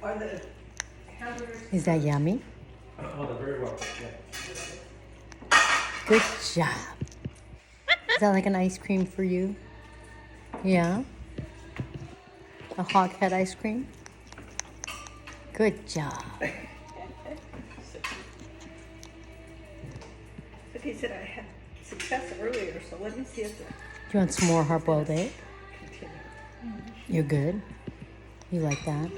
Are the hamburgers? Is that yummy? Oh, they're very well. Yeah. Good job. Is that like an ice cream for you? Yeah? A hog-head ice cream? Good job. But he said I had success earlier, so let me see if it Do you want some more hard-boiled egg? continues. You're good? You like that?